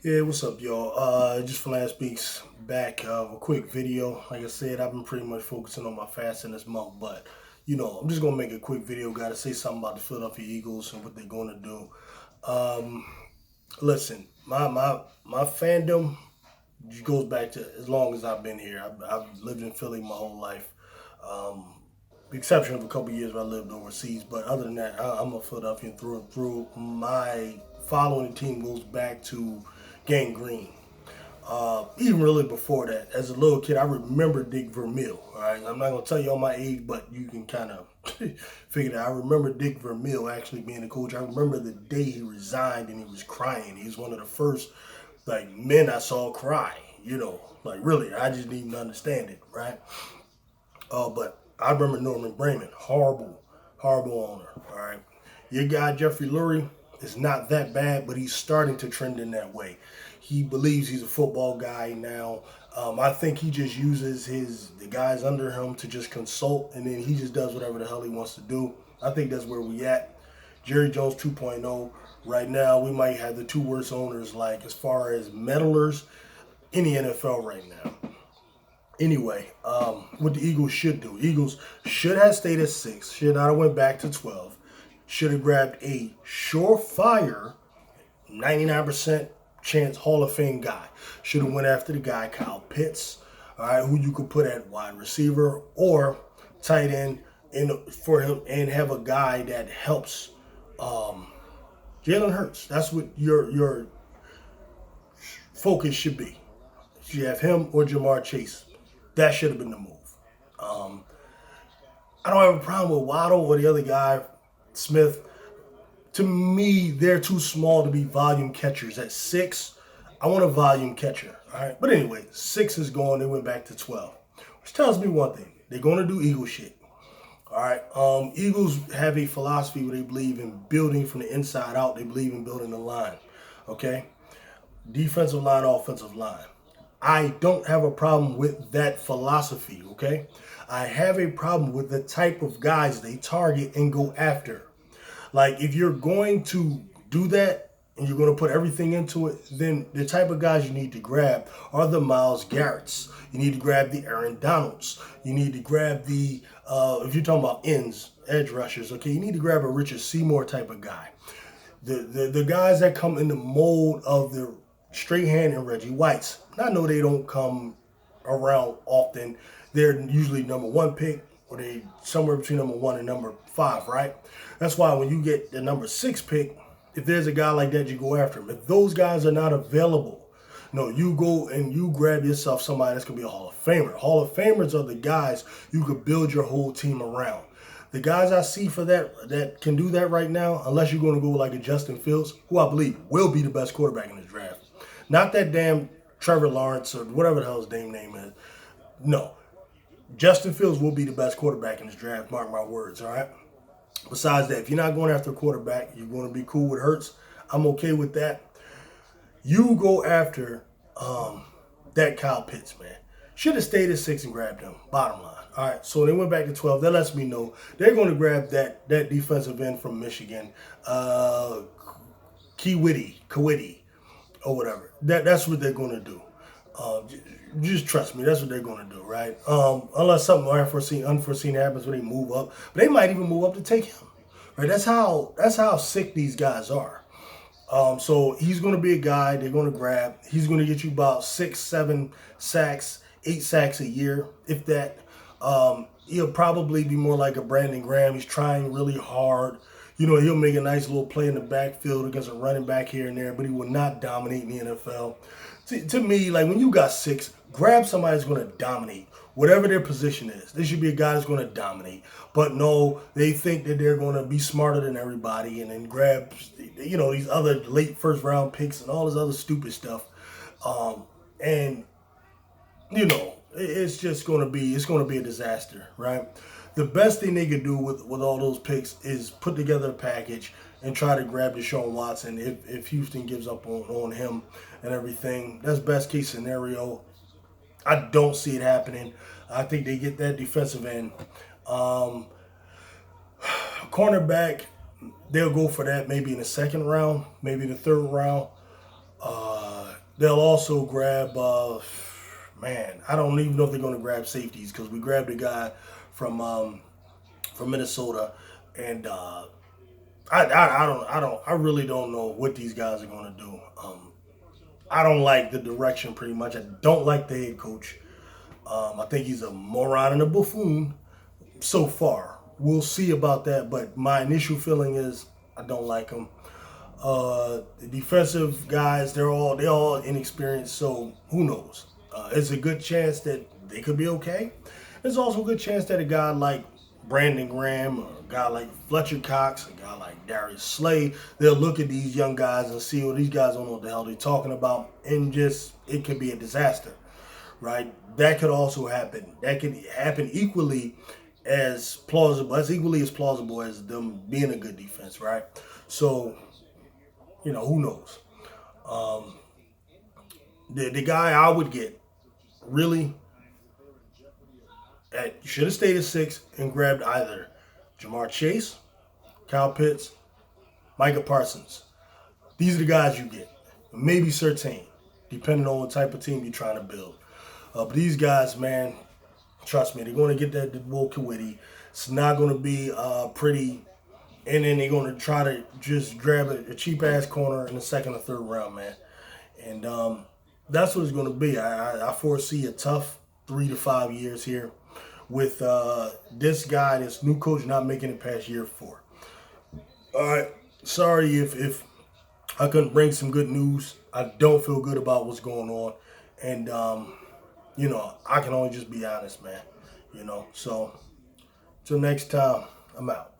Yeah, what's up, y'all? Just for last week's back of a quick video. Like I said, I've been pretty much focusing on my fasting this month, but I'm just gonna make a quick video. Got to say something about the Philadelphia Eagles and what they're gonna do. Um, Listen, my fandom goes back to as long as I've been here. I've lived in Philly my whole life. The exception of a couple years where I lived overseas, but other than that, I'm a Philadelphian through and through. My following the team goes back to Gang Green. Even really before that, as a little kid, I remember Dick Vermeil. All right, I'm not gonna tell you all my age, but you can kind of figure that. I remember Dick Vermeil actually being a coach. I remember the day he resigned and he was crying. He was one of the first men I saw cry. Like really, I just didn't even understand it, right? But I remember Norman Brayman, horrible, horrible owner. All right, your guy Jeffrey Lurie is not that bad, but he's starting to trend in that way. He believes he's a football guy now. I think he just uses the guys under him to just consult, and then he just does whatever the hell he wants to do. I think that's where we at. Jerry Jones 2.0. Right now, we might have the two worst owners, like as far as meddlers in the NFL right now. Anyway, what the Eagles should do. Eagles should have stayed at 6. Should not have went back to 12. Should have grabbed a surefire 99% chance Hall of Fame guy. Should have went after the guy Kyle Pitts, all right, who you could put at wide receiver or tight end for him, and have a guy that helps Jalen Hurts. That's what your focus should be. You have him or Jamar Chase. That should have been the move. Um, I don't have a problem with Waddle or the other guy, Smith. To me, they're too small to be volume catchers. At 6, I want a volume catcher. All right. But anyway, 6 is gone. They went back to 12. Which tells me one thing. They're going to do Eagle shit. All right. Eagles have a philosophy where they believe in building from the inside out. They believe in building the line. Okay. Defensive line, offensive line. I don't have a problem with that philosophy. Okay. I have a problem with the type of guys they target and go after. Like, if you're going to do that and you're going to put everything into it, then the type of guys you need to grab are the Myles Garretts. You need to grab the Aaron Donalds. You need to grab if you're talking about edge rushers, okay, you need to grab a Richard Seymour type of guy. The guys that come in the mold of the straight hand and Reggie Whites. I know they don't come around often. They're usually number 1 pick, or they somewhere between number 1 and number 5, right? That's why when you get the number 6 pick, if there's a guy like that, you go after him. If those guys are not available, no, you go and you grab yourself somebody that's going to be a Hall of Famer. Hall of Famers are the guys you could build your whole team around. The guys I see for that can do that right now, unless you're going to go like a Justin Fields, who I believe will be the best quarterback in this draft. Not that damn Trevor Lawrence or whatever the hell his damn name is. No. Justin Fields will be the best quarterback in this draft, mark my words, all right? Besides that, if you're not going after a quarterback, you're going to be cool with Hurts. I'm okay with that. You go after that Kyle Pitts, man. Should have stayed at 6 and grabbed him, bottom line. All right, so they went back to 12. That lets me know they're going to grab that defensive end from Michigan, Kawiti, or whatever. That's what they're going to do. Just trust me, that's what they're going to do, right? Unless something unforeseen happens when they move up, but they might even move up to take him, right? That's how sick these guys are. So he's going to be a guy they're going to grab. He's going to get you about 6, 7 sacks, 8 sacks a year, if that. He'll probably be more like a Brandon Graham. He's trying really hard. He'll make a nice little play in the backfield against a running back here and there, but he will not dominate in the NFL. To me, like, when you got 6, grab somebody that's going to dominate, whatever their position is. There should be a guy that's going to dominate. But no, they think that they're going to be smarter than everybody and then grab, these other late first-round picks and all this other stupid stuff. It's just going to be a disaster, right? The best thing they could do with all those picks is put together a package and try to grab Deshaun Watson if Houston gives up on him and everything. That's best case scenario. I don't see it happening. I think they get that defensive end. Cornerback, they'll go for that maybe in the 2nd round, maybe the 3rd round. They'll also grab, man, I don't even know if they're going to grab safeties because we grabbed a guy from Minnesota, and I really don't know what these guys are going to do. I don't like the direction pretty much. I don't like the head coach. I think he's a moron and a buffoon so far. We'll see about that, but my initial feeling is I don't like him. The defensive guys, they're all inexperienced, so who knows? It's a good chance that they could be okay. There's also a good chance that a guy like Brandon Graham, or a guy like Fletcher Cox, a guy like Darius Slay, they'll look at these young guys and see, these guys don't know what the hell they're talking about, and just it could be a disaster, right? That could also happen. That could happen equally as plausible as them being a good defense, right? So, who knows? Um, the guy I would get really you should have stayed at 6 and grabbed either Jamar Chase, Kyle Pitts, Micah Parsons. These are the guys you get. Maybe Surtain, depending on what type of team you're trying to build. But these guys, man, trust me, they're going to get that Wilkewitty. It's not going to be pretty. And then they're going to try to just grab a cheap-ass corner in the second or third round, man. And that's what it's going to be. I foresee a tough 3 to 5 years here with this guy, this new coach, not making it past year 4. All right. Sorry if I couldn't bring some good news. I don't feel good about what's going on. And, I can only just be honest, man. So, till next time, I'm out.